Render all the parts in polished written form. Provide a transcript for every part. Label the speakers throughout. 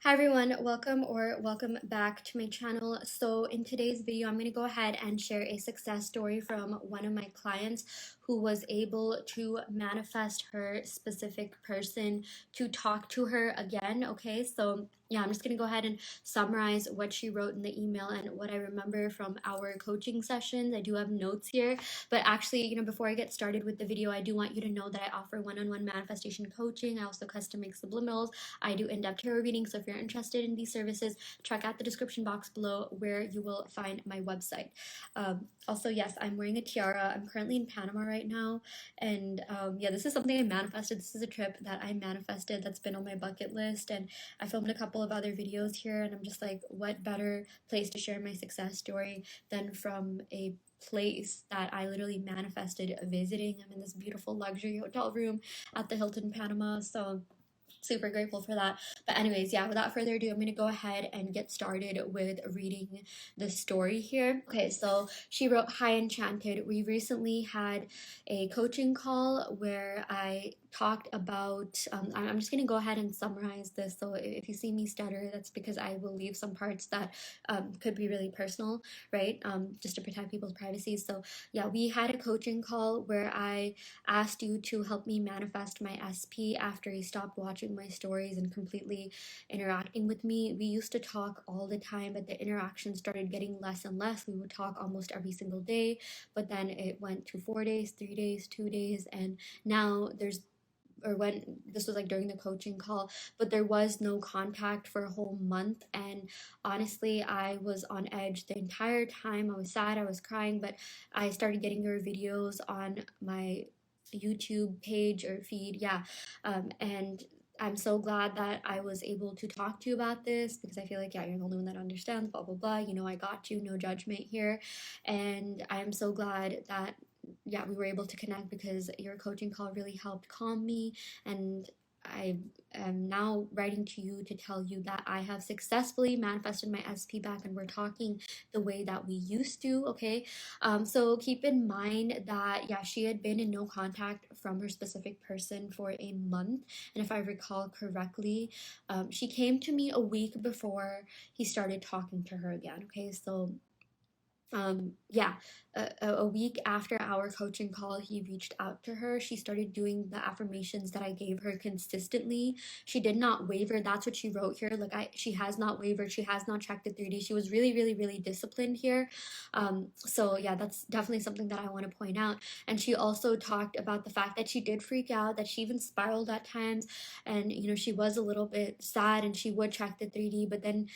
Speaker 1: Hi everyone, welcome back to my channel. So in today's video, I'm going to go ahead and share a success story from one of my clients who was able to manifest her specific person to talk to her again. Okay, so yeah, I'm just going to go ahead and summarize what she wrote in the email and what I remember from our coaching sessions. I do have notes here, but actually, before I get started with the video, I do want you to know that I offer one-on-one manifestation coaching. I also custom make subliminals. I do in-depth tarot readings, so if you're interested in these services, check out the description box below where you will find my website. Also, yes, I'm wearing a tiara. I'm currently in Panama right now, and yeah, this is something I manifested. This is a trip that I manifested that's been on my bucket list, and I filmed a couple of other videos here, and I'm just like, what better place to share my success story than from a place that I literally manifested visiting. I'm in this beautiful luxury hotel room at the Hilton Panama, so super grateful for that. But anyways, yeah, without further ado, I'm going to go ahead and get started with reading the story here. Okay, so she wrote, "Hi Enchanted, we recently had a coaching call where I talked about I'm just going to go ahead and summarize this, so if you see me stutter, that's because I will leave some parts that could be really personal, right? Just to protect people's privacy. So yeah, we had a coaching call where I asked you to help me manifest my SP after he stopped watching my stories and completely interacting with me. We used to talk all the time, but the interaction started getting less and less. We would talk almost every single day, but then it went to 4 days, 3 days, 2 days, and now when this was like during the coaching call, but there was no contact for a whole month. And honestly, I was on edge the entire time. I was sad, I was crying, but I started getting your videos on my YouTube page or feed, yeah. And I'm so glad that I was able to talk to you about this, because I feel like, yeah, you're the only one that understands, blah blah blah, I got you, no judgment here. And I'm so glad that, yeah, we were able to connect, because your coaching call really helped calm me. And I am now writing to you to tell you that I have successfully manifested my SP back, and we're talking the way that we used to. Okay, so keep in mind that, yeah, she had been in no contact from her specific person for a month, and if I recall correctly, she came to me a week before he started talking to her again. Okay, so yeah, a week after our coaching call, he reached out to her. She started doing the affirmations that I gave her consistently. She did not waver. That's what she wrote here. Like, she has not wavered. She has not checked the 3D. She was really, really, really disciplined here. So yeah, that's definitely something that I want to point out. And she also talked about the fact that she did freak out, that she even spiraled at times, and she was a little bit sad, and she would check the 3D, but then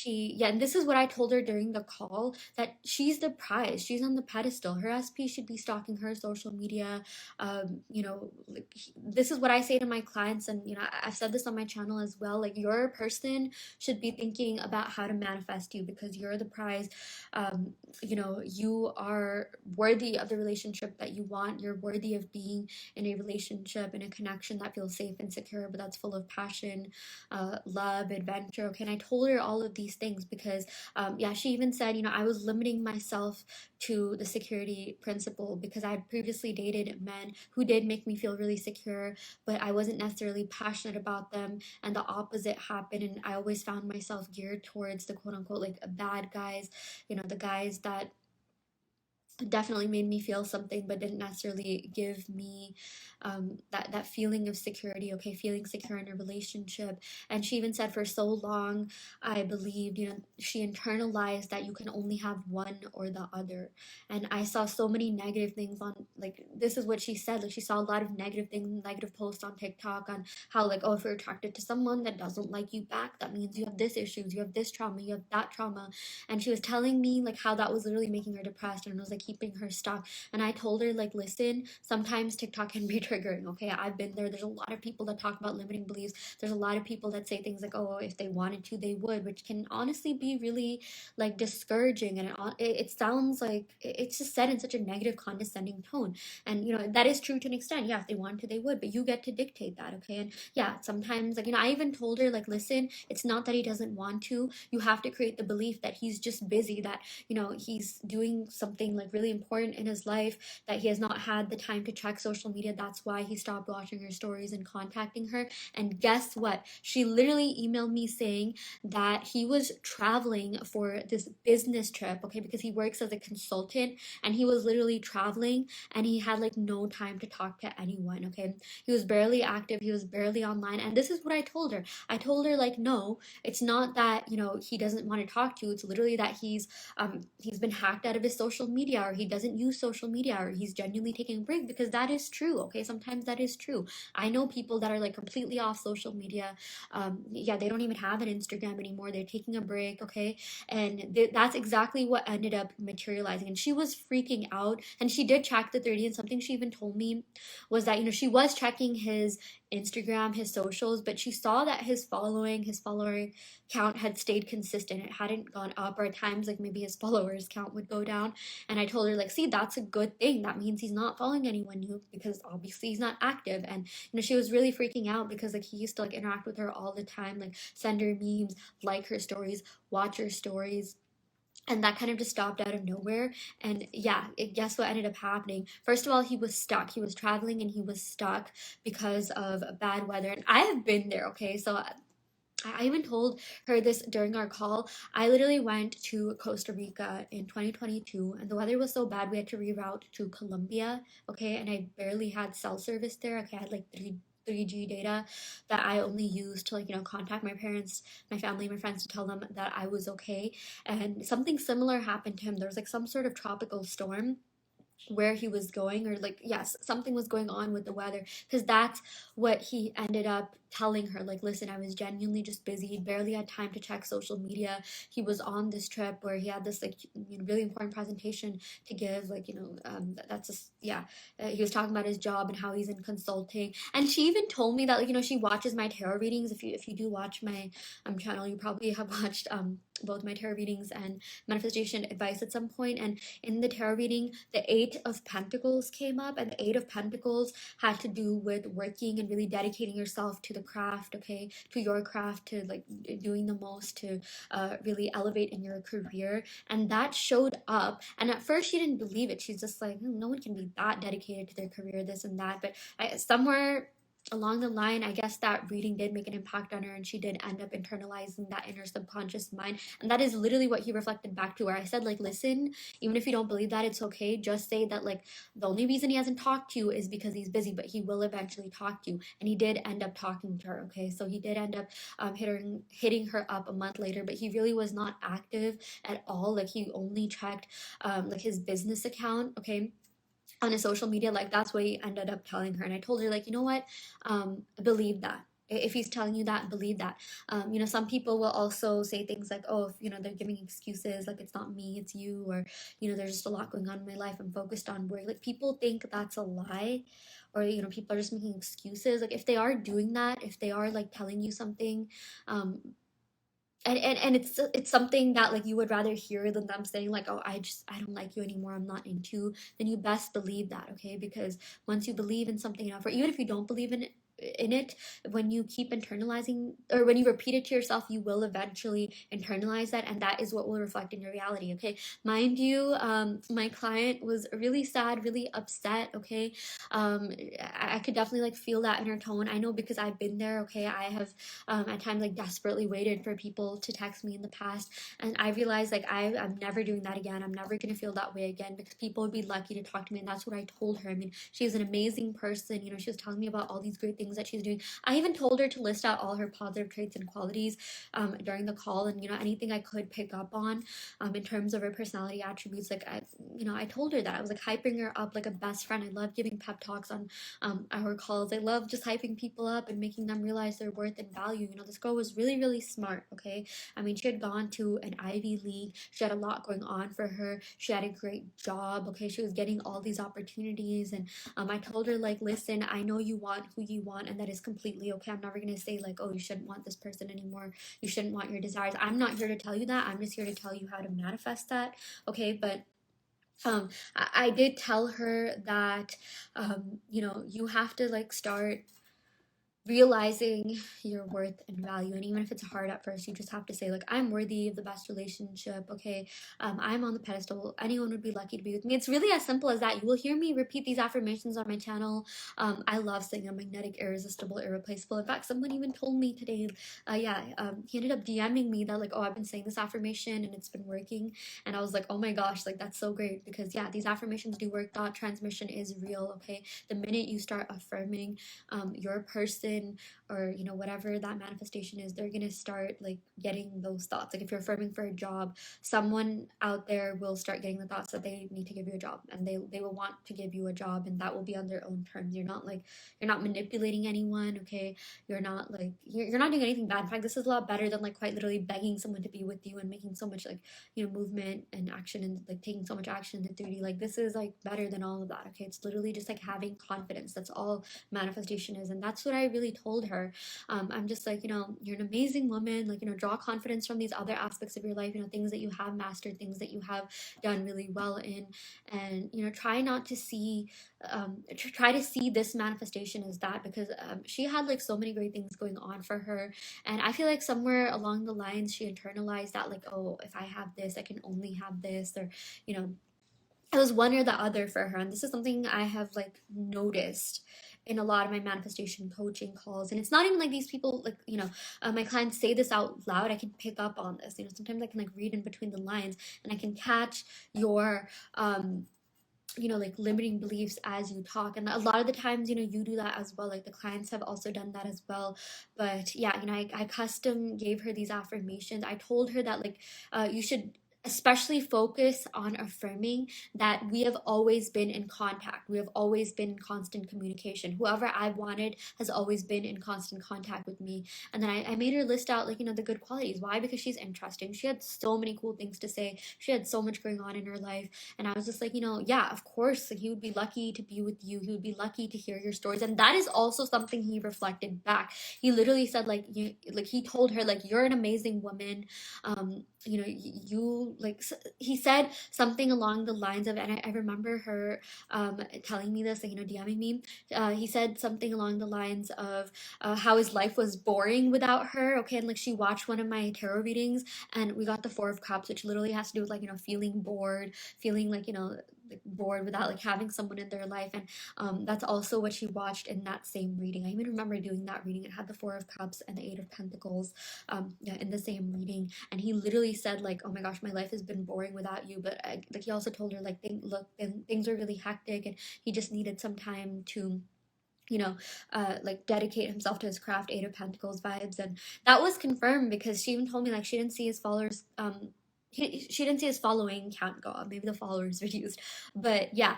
Speaker 1: yeah, and this is what I told her during the call, that she's the prize, she's on the pedestal. Her SP should be stalking her social media. Like, this is what I say to my clients, and I've said this on my channel as well, like, your person should be thinking about how to manifest you, because you're the prize. You are worthy of the relationship that you want. You're worthy of being in a relationship, in a connection that feels safe and secure, but that's full of passion, love, adventure. Okay, and I told her all of these things because, yeah, she even said, I was limiting myself to the security principle, because I had previously dated men who did make me feel really secure, but I wasn't necessarily passionate about them, and the opposite happened, and I always found myself geared towards the quote unquote like bad guys, the guys that definitely made me feel something, but didn't necessarily give me that feeling of security. Okay, feeling secure in a relationship. And she even said, for so long I believed, she internalized that you can only have one or the other. And I saw so many negative things on, like, this is what she said, like, she saw a lot of negative things, negative posts on TikTok on how, like, oh, if you're attracted to someone that doesn't like you back, that means you have this issues, you have this trauma, you have that trauma. And she was telling me like how that was literally making her depressed, and it was like keeping her stuck. And I told her, like, listen, sometimes TikTok can be triggering. Okay, I've been there. There's a lot of people that talk about limiting beliefs. There's a lot of people that say things like, oh, if they wanted to they would, which can honestly be really, like, discouraging. And it sounds like it's just said in such a negative, condescending tone. And that is true to an extent. Yeah, if they wanted to they would, but you get to dictate that. Okay, and yeah, sometimes, like, I even told her, like, listen, it's not that he doesn't want to. You have to create the belief that he's just busy, that he's doing something like really important in his life that he has not had the time to check social media. That's why he stopped watching her stories and contacting her. And guess what? She literally emailed me saying that he was traveling for this business trip, okay, because he works as a consultant, and he was literally traveling and he had like no time to talk to anyone, okay? He was barely active, he was barely online. And this is what I told her. I told her, like, no, it's not that, he doesn't want to talk to you. It's literally that he's been hacked out of his social media, or he doesn't use social media, or he's genuinely taking a break, because that is true, okay? Sometimes that is true. I know people that are like completely off social media. Yeah, they don't even have an Instagram anymore. They're taking a break, okay? And that's exactly what ended up materializing. And she was freaking out, and she did check the 30, and something she even told me was that, she was checking his Instagram, his socials, but she saw that his follower count had stayed consistent. It hadn't gone up, or at times like maybe his followers count would go down. And I told her, like, see, that's a good thing. That means he's not following anyone new, because obviously he's not active. And she was really freaking out, because like he used to like interact with her all the time, like send her memes, like her stories, watch her stories. And that kind of just stopped out of nowhere. And yeah, guess what ended up happening? First of all, he was stuck. He was traveling and he was stuck because of bad weather. And I have been there, okay? So I even told her this during our call. I literally went to Costa Rica in 2022, and the weather was so bad we had to reroute to Colombia, okay? And I barely had cell service there. Okay, I had like 3G data that I only used to, like, contact my parents, my family, my friends, to tell them that I was okay. And something similar happened to him. There was like some sort of tropical storm where he was going, or like, yes, something was going on with the weather, because that's what he ended up telling her. Like, listen, I was genuinely just busy. He barely had time to check social media. He was on this trip where he had this like really important presentation to give, like, that's just, yeah. He was talking about his job and how he's in consulting. And she even told me that, like, she watches my tarot readings. If you do watch my channel, you probably have watched both my tarot readings and manifestation advice at some point. And in the tarot reading, the Eight of Pentacles came up, and the Eight of Pentacles had to do with working and really dedicating yourself to the craft, okay, to your craft, to like doing the most to really elevate in your career. And that showed up. And at first, she didn't believe it. She's just like, no one can be that dedicated to their career, this and that. But somewhere along the line, I guess that reading did make an impact on her, and she did end up internalizing that in her subconscious mind. And that is literally what he reflected back to her. I said, like, listen, even if you don't believe that, it's okay. Just say that, like, the only reason he hasn't talked to you is because he's busy, but he will eventually talk to you. And he did end up talking to her, okay? So he did end up hitting her up a month later, but he really was not active at all. Like, he only checked like his business account, okay, on his social media. Like, that's what he ended up telling her. And I told her, like, you know what, believe that. If he's telling you that, believe that. Some people will also say things like, oh, if, they're giving excuses, like, it's not me, it's you, or there's just a lot going on in my life, I'm focused on work. Like, people think that's a lie, or people are just making excuses. Like, if they are doing that, if they are like telling you something, um and it's something that, like, you would rather hear than them saying, like, oh, I don't like you anymore, I'm not into, then you best believe that, okay? Because once you believe in something enough, or even if you don't believe in it, when you keep internalizing, or when you repeat it to yourself, you will eventually internalize that, and that is what will reflect in your reality, okay? Mind you, my client was really sad, really upset, okay? I could definitely like feel that in her tone. I know, because I've been there, okay? I have at times like desperately waited for people to text me in the past, and I realized, like, I'm never doing that again. I'm never gonna feel that way again, because people would be lucky to talk to me. And that's what I told her. I mean, she's an amazing person. She was telling me about all these great things that she's doing. I even told her to list out all her positive traits and qualities during the call, and anything I could pick up on in terms of her personality attributes. Like, I told her that I was like hyping her up like a best friend. I love giving pep talks on our calls. I love just hyping people up and making them realize their worth and value. This girl was really, really smart, okay? I mean, she had gone to an Ivy League. She had a lot going on for her. She had a great job, okay? She was getting all these opportunities. And I told her, like, listen, I know you want who you want, and that is completely okay. I'm never going to say, like, oh, you shouldn't want this person anymore. You shouldn't want your desires. I'm not here to tell you that. I'm just here to tell you how to manifest that, okay? But I did tell her that, you have to, like, start realizing your worth and value. And even if it's hard at first, you just have to say, like, I'm worthy of the best relationship, okay? I'm on the pedestal. Anyone would be lucky to be with me. It's really as simple as that. You will hear me repeat these affirmations on my channel. I love saying I'm magnetic, irresistible, irreplaceable. In fact, someone even told me today, he ended up DMing me that, like, oh, I've been saying this affirmation and it's been working. And I was like, oh my gosh, like, that's so great, because yeah, these affirmations do work. Thought transmission is real, okay? The minute you start affirming your person, or you know, whatever that manifestation is, they're gonna start like getting those thoughts. Like if you're affirming for a job, someone out there will start getting the thoughts that they need to give you a job, and they will want to give you a job, and that will be on their own terms. You're not manipulating anyone, okay? You're not like you're not doing anything bad. In fact, this is a lot better than like quite literally begging someone to be with you and making so much like, you know, movement and action, and like taking so much action in 3D. Like this is like better than all of that, okay? It's literally just like having confidence. That's all manifestation is. And that's what I really told her. I'm just like, you know, you're an amazing woman, like, you know, draw confidence from these other aspects of your life, you know, things that you have mastered, things that you have done really well in. And you know, try not to see try to see this manifestation as that, because she had like so many great things going on for her. And I feel like somewhere along the lines she internalized that, like, oh, if I have this, I can only have this, or you know, it was one or the other for her. And this is something I have like noticed in a lot of my manifestation coaching calls. And it's not even like these people, like, you know, my clients say this out loud. I can pick up on this, you know, sometimes I can like read in between the lines, and I can catch your you know, like limiting beliefs as you talk. And a lot of the times, you know, you do that as well. Like the clients have also done that as well. But yeah, you know, I custom gave her these affirmations. I told her that, like, you should especially focus on affirming that we have always been in contact. We have always been in constant communication. Whoever I wanted has always been in constant contact with me. And then I made her list out, like, you know, the good qualities. Why? Because she's interesting. She had so many cool things to say. She had so much going on in her life. And I was just like, you know, yeah, of course, like, he would be lucky to be with you. He would be lucky to hear your stories. And that is also something he reflected back. He literally said, like, he told her, like, you're an amazing woman. You know, you like, he said something along the lines of, and I remember her telling me this, like, you know, DMing me. He said something along the lines of how his life was boring without her, okay? And like, she watched one of my tarot readings, and we got the Four of Cups, which literally has to do with, like, you know, feeling bored, feeling like, you know, like bored without like having someone in their life. And that's also what she watched in that same reading. I even remember doing that reading. It had the Four of Cups and the Eight of Pentacles yeah, in the same reading. And he literally said, like, oh my gosh, my life has been boring without you. But like, he also told her, like, things were really hectic, and he just needed some time to, you know, like dedicate himself to his craft. Eight of Pentacles vibes. And that was confirmed, because she even told me, like, she didn't see his followers she didn't see his following count go up. Maybe the followers reduced, but yeah,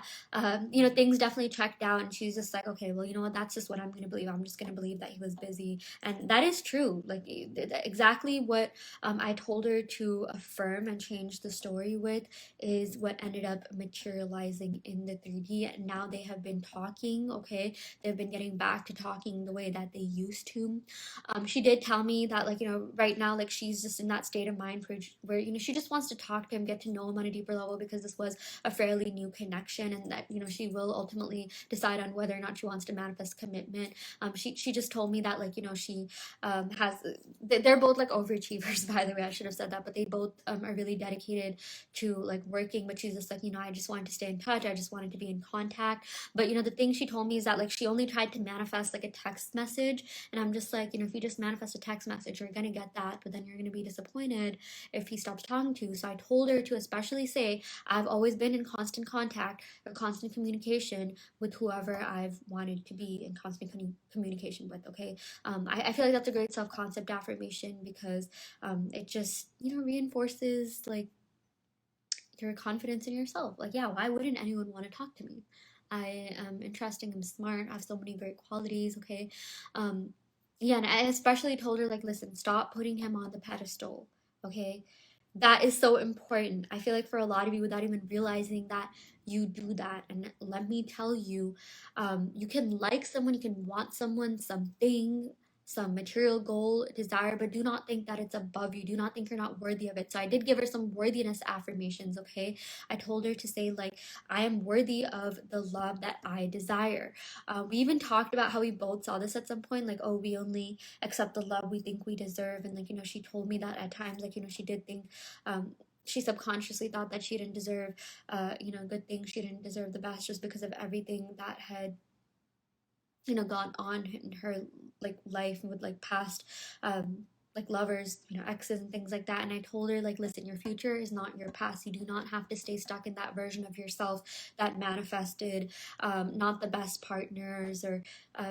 Speaker 1: you know, things definitely checked out. And she's just like, okay, well, you know what, that's just what I'm gonna believe. I'm just gonna believe that he was busy. And that is true. Like, exactly what I told her to affirm and change the story with is what ended up materializing in the 3D. And now they have been talking, okay? They've been getting back to talking the way that they used to. She did tell me that, like, you know, right now, like, she's just in that state of mind where, you know, she just wants to talk to him, get to know him on a deeper level, because this was a fairly new connection, and that, you know, she will ultimately decide on whether or not she wants to manifest commitment. She just told me that, like, you know, she has, they're both like overachievers, by the way. I should have said that, but they both are really dedicated to like working. But she's just like, you know, I just wanted to stay in touch. I just wanted to be in contact. But you know, the thing she told me is that, like, she only tried to manifest like a text message. And I'm just like, you know, if you just manifest a text message, you're gonna get that, but then you're gonna be disappointed if he stops talking to you. So I told her to especially say, I've always been in constant contact or constant communication with whoever I've wanted to be in constant communication with, okay? I feel like that's a great self-concept affirmation, because it just, you know, reinforces like your confidence in yourself. Like, yeah, why wouldn't anyone want to talk to me? I am interesting, I'm smart, I have so many great qualities, okay? Yeah, and I especially told her, like, listen, stop putting him on the pedestal, okay? That is so important. I feel like for a lot of you, without even realizing that you do that. And let me tell you, you can like someone, you can want someone, something, some material goal, desire, but do not think that it's above you. Do not think you're not worthy of it. So I did give her some worthiness affirmations, okay? I told her to say, like, I am worthy of the love that I desire. We even talked about how we both saw this at some point, like, oh, we only accept the love we think we deserve. And, like, she told me that at times, like, she did think, she subconsciously thought that she didn't deserve, good things. She didn't deserve the best just because of everything that had gone on in her like life with like past like lovers, exes and things like that. And I told her, like, listen, your future is not your past. You do not have to stay stuck in that version of yourself that manifested not the best partners or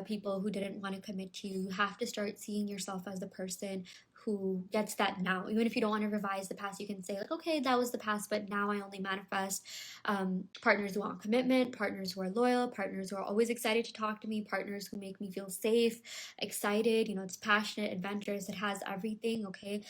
Speaker 1: people who didn't want to commit to you. You have to start seeing yourself as the person who gets that now. Even if you don't want to revise the past, you can say, like, okay, that was the past, but now I only manifest partners who want commitment, partners who are loyal, partners who are always excited to talk to me, partners who make me feel safe, excited. It's passionate, adventurous, it has everything, okay?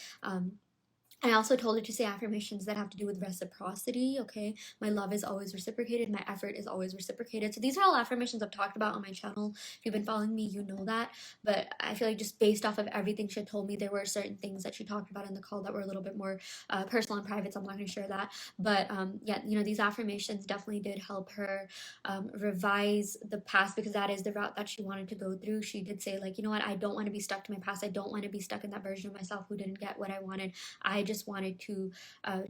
Speaker 1: I also told her to say affirmations that have to do with reciprocity, okay? My love is always reciprocated. My effort is always reciprocated. So these are all affirmations I've talked about on my channel. If you've been following me, you know that. But I feel like just based off of everything she told me, there were certain things that she talked about in the call that were a little bit more personal and private, so I'm not going to share that. But yeah, these affirmations definitely did help her revise the past, because that is the route that she wanted to go through. She did say, like, you know what, I don't want to be stuck to my past. I don't want to be stuck in that version of myself who didn't get what I wanted. I just wanted to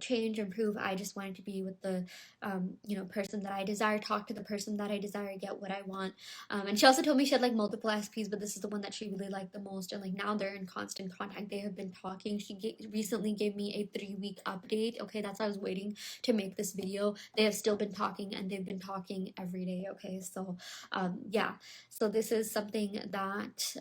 Speaker 1: change, improve. I just wanted to be with the person that I desire, talk to the person that I desire, get what I want. And she also told me she had like multiple SPs, but this is the one that she really liked the most. And like now they're in constant contact. They have been talking. She recently gave me a 3-week update. Okay, that's why I was waiting to make this video. They have still been talking, and they've been talking every day. Okay, so yeah, so this is something that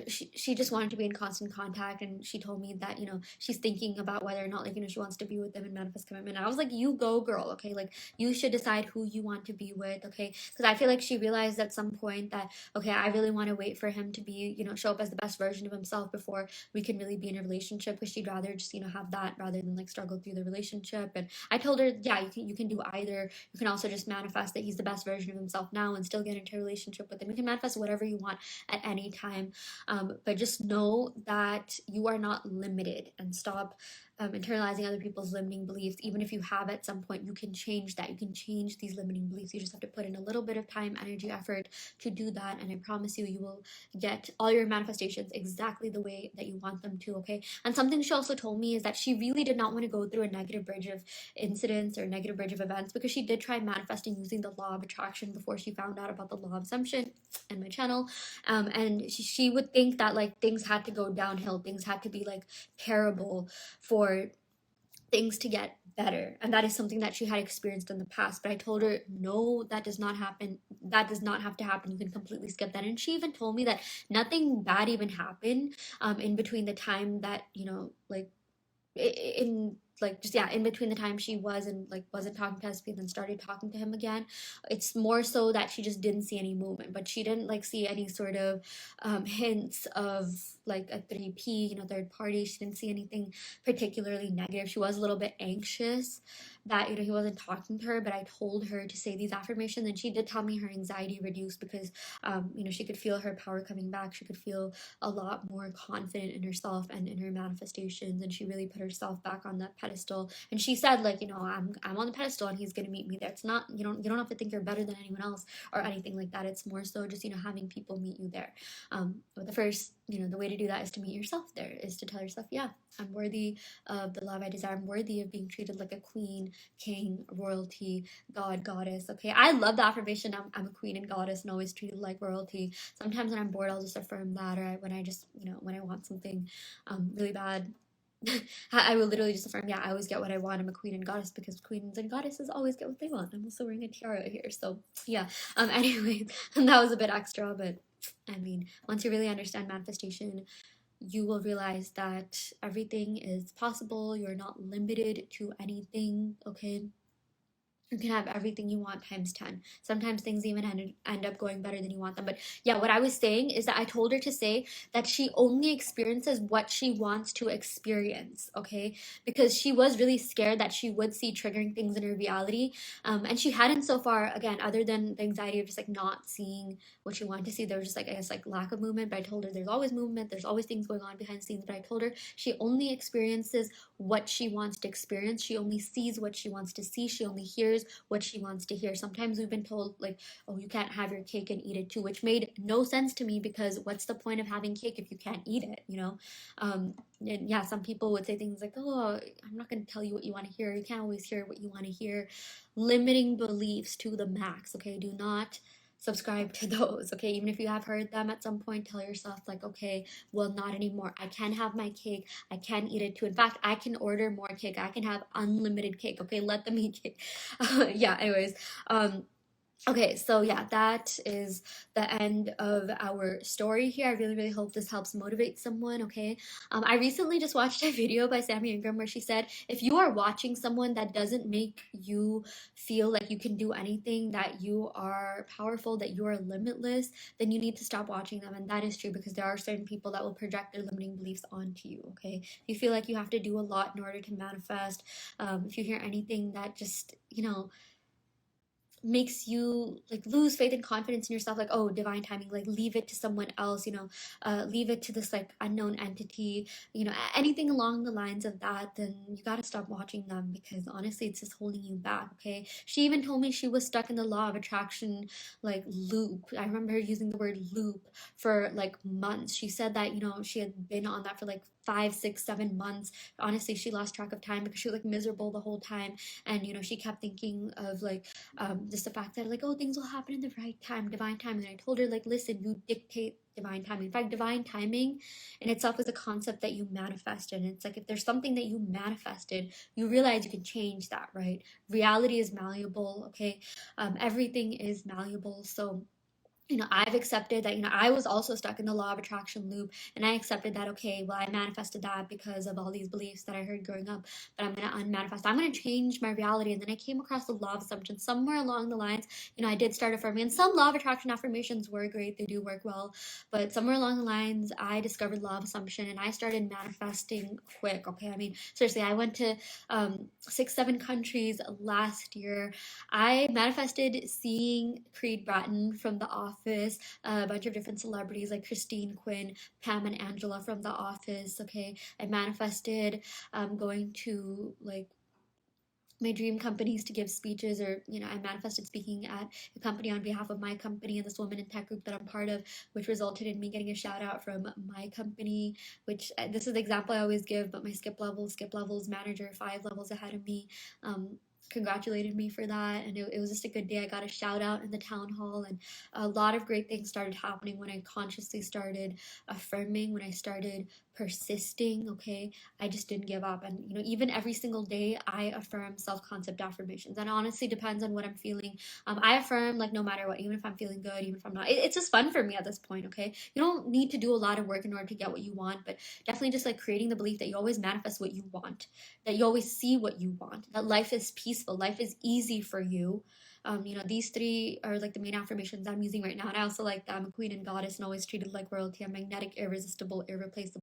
Speaker 1: she just wanted to be in constant contact. And she told me that she's thinking about whether or not, like, she wants to be with them and manifest commitment. And I was like, you go, girl. Okay, like, you should decide who you want to be with. Okay, because I feel like she realized at some point that, okay, I really want to wait for him to be, show up as the best version of himself before we can really be in a relationship, because she'd rather just have that rather than like struggle through the relationship. And I told her, yeah, you can do either. You can also just manifest that he's the best version of himself now and still get into a relationship with him. You can manifest whatever you want at any time. But just know that you are not limited, and stop internalizing other people's limiting beliefs. Even if you have at some point, you can change that. You can change these limiting beliefs. You just have to put in a little bit of time, energy, effort to do that. And I promise you, you will get all your manifestations exactly the way that you want them to, okay? And something she also told me is that she really did not want to go through a negative bridge of incidents or negative bridge of events, because she did try manifesting using the law of attraction before she found out about the law of assumption in my channel. And she would think that like things had to go downhill, things had to be like terrible for things to get better. And that is something that she had experienced in the past. But I told her, no, that does not happen. That does not have to happen. You can completely skip that. And she even told me that nothing bad even happened in between the time that, like in like just in between the time she wasn't talking to SP and then started talking to him again. It's more so that she just didn't see any movement, but she didn't like see any sort of hints of like a 3P, third party. She didn't see anything particularly negative. She was a little bit anxious that he wasn't talking to her, but I told her to say these affirmations, and she did tell me her anxiety reduced because she could feel her power coming back. She could feel a lot more confident in herself and in her manifestations, and she really put herself back on that pedestal. And she said, like, I'm on the pedestal and he's gonna meet me there. It's not, you don't have to think you're better than anyone else or anything like that. It's more so just having people meet you there. But the first, the way to do that is to meet yourself there, is to tell yourself, yeah, I'm worthy of the love I desire. I'm worthy of being treated like a queen, king, royalty, god, goddess. Okay, I love the affirmation, I'm a queen and goddess and always treated like royalty. Sometimes when I'm bored, I'll just affirm that, or when I just, when I want something really bad, I will literally just affirm, yeah, I always get what I want. I'm a queen and goddess, because queens and goddesses always get what they want. I'm also wearing a tiara here, so yeah. Anyway, and that was a bit extra, but I mean, once you really understand manifestation, you will realize that everything is possible. You're not limited to anything, okay? you can have everything you want times 10. Sometimes things even end up going better than you want them. But yeah, what I was saying is that I told her to say that she only experiences what she wants to experience, okay? Because she was really scared that she would see triggering things in her reality. And she hadn't so far, again, other than the anxiety of just like not seeing what she wanted to see. There was just like, I guess, like lack of movement. But I told her there's always movement, there's always things going on behind the scenes. But I told her she only experiences what she wants to experience. She only sees what she wants to see. She only hears what she wants to hear. Sometimes we've been told, like, oh, you can't have your cake and eat it too, which made no sense to me because what's the point of having cake if you can't eat it, you know? And yeah, some people would say things like, oh, I'm not going to tell you what you want to hear. You can't always hear what you want to hear. Limiting beliefs to the max, okay? Do not subscribe to those, okay? Even if you have heard them at some point, tell yourself like, okay, well, not anymore. I can have my cake. I can eat it too. In fact, I can order more cake. I can have unlimited cake, okay? Let them eat cake. Yeah, anyways, um okay, so yeah, that is the end of our story here. I really, really hope this helps motivate someone, okay? I recently just watched a video by Sammy Ingram where she said, if you are watching someone that doesn't make you feel like you can do anything, that you are powerful, that you are limitless, then you need to stop watching them. And that is true because there are certain people that will project their limiting beliefs onto you, okay? If you feel like you have to do a lot in order to manifest, if you hear anything that just, makes you like lose faith and confidence in yourself, like, oh, divine timing, like leave it to someone else, leave it to this like unknown entity, anything along the lines of that, then you got to stop watching them because honestly it's just holding you back, okay? She even told me she was stuck in the law of attraction like loop. I remember her using the word loop for like months. She said that she had been on that for like 5, 6, 7 months. Honestly, she lost track of time because she was like miserable the whole time, and she kept thinking of like just the fact that like, oh, things will happen in the right time, divine timing. And I told her like, listen, you dictate divine timing. In fact, divine timing in itself is a concept that you manifested. And it's like if there's something that you manifested, you realize you can change that, right? Reality is malleable, okay? Everything is malleable. So I've accepted that, I was also stuck in the law of attraction loop, and I accepted that, okay, well, I manifested that because of all these beliefs that I heard growing up, but I'm going to unmanifest. I'm going to change my reality. And then I came across the law of assumption somewhere along the lines. I did start affirming, and some law of attraction affirmations were great. They do work well, but somewhere along the lines, I discovered law of assumption and I started manifesting quick, okay? I mean, seriously, I went to 6, 7 countries last year. I manifested seeing Creed Bratton from The Office, a bunch of different celebrities like Christine Quinn, Pam, and Angela from The Office. Okay, I manifested going to like my dream companies to give speeches, or I manifested speaking at a company on behalf of my company and this woman in tech group that I'm part of, which resulted in me getting a shout out from my company, which this is the example I always give, but my skip levels manager 5 levels ahead of me congratulated me for that, and it was just a good day. I got a shout out in the town hall, and a lot of great things started happening when I consciously started affirming, when I started persisting, okay? I just didn't give up. And even every single day I affirm self-concept affirmations, and it honestly depends on what I'm feeling. I affirm like no matter what, even if I'm feeling good, even if I'm not. It's just fun for me at this point, okay? You don't need to do a lot of work in order to get what you want, but definitely just like creating the belief that you always manifest what you want, that you always see what you want, that life is peaceful, life is easy for you. These three are like the main affirmations I'm using right now. And I also like that I'm a queen and goddess and always treated like royalty. I'm magnetic, irresistible, irreplaceable.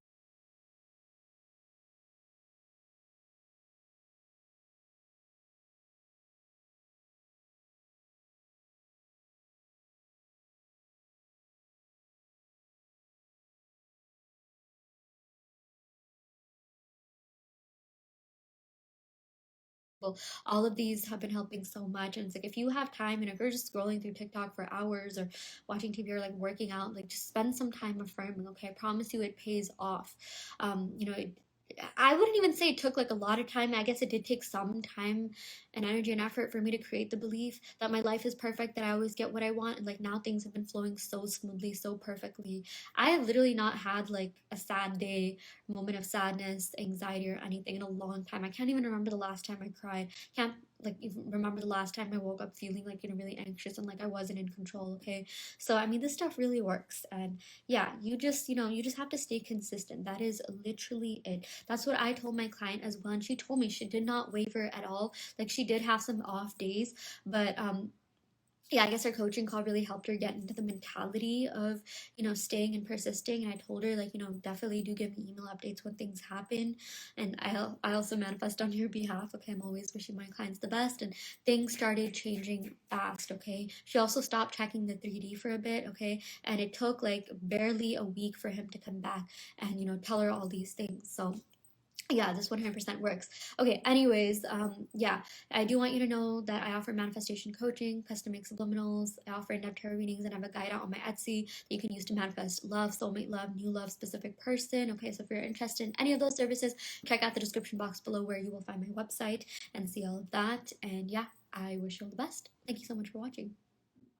Speaker 1: All of these have been helping so much. And it's like if you have time, and if you're just scrolling through TikTok for hours or watching TV or like working out, like just spend some time affirming, okay? I promise you it pays off. I wouldn't even say it took like a lot of time. I guess it did take some time and energy and effort for me to create the belief that my life is perfect, that I always get what I want. And like now things have been flowing so smoothly, so perfectly. I have literally not had like a sad day, moment of sadness, anxiety, or anything in a long time. I can't even remember the last time I cried. Can't like you remember the last time I woke up feeling like, really anxious and like I wasn't in control, okay? So I mean, this stuff really works. And yeah, you just have to stay consistent. That is literally it. That's what I told my client as well, and she told me she did not waver at all. Like, she did have some off days, but yeah, I guess our coaching call really helped her get into the mentality of, staying and persisting. And I told her, like, definitely do give me email updates when things happen. And I also manifest on your behalf. Okay, I'm always wishing my clients the best. And things started changing fast. Okay, she also stopped checking the 3D for a bit. Okay, and it took like barely a week for him to come back and tell her all these things. So yeah, this 100% works. Okay, anyways, yeah, I do want you to know that I offer manifestation coaching, custom make subliminals, I offer in-depth tarot readings, and I have a guide out on my Etsy that you can use to manifest love, soulmate love, new love, specific person. Okay, so if you're interested in any of those services, check out the description box below where you will find my website and see all of that. And yeah, I wish you all the best. Thank you so much for watching.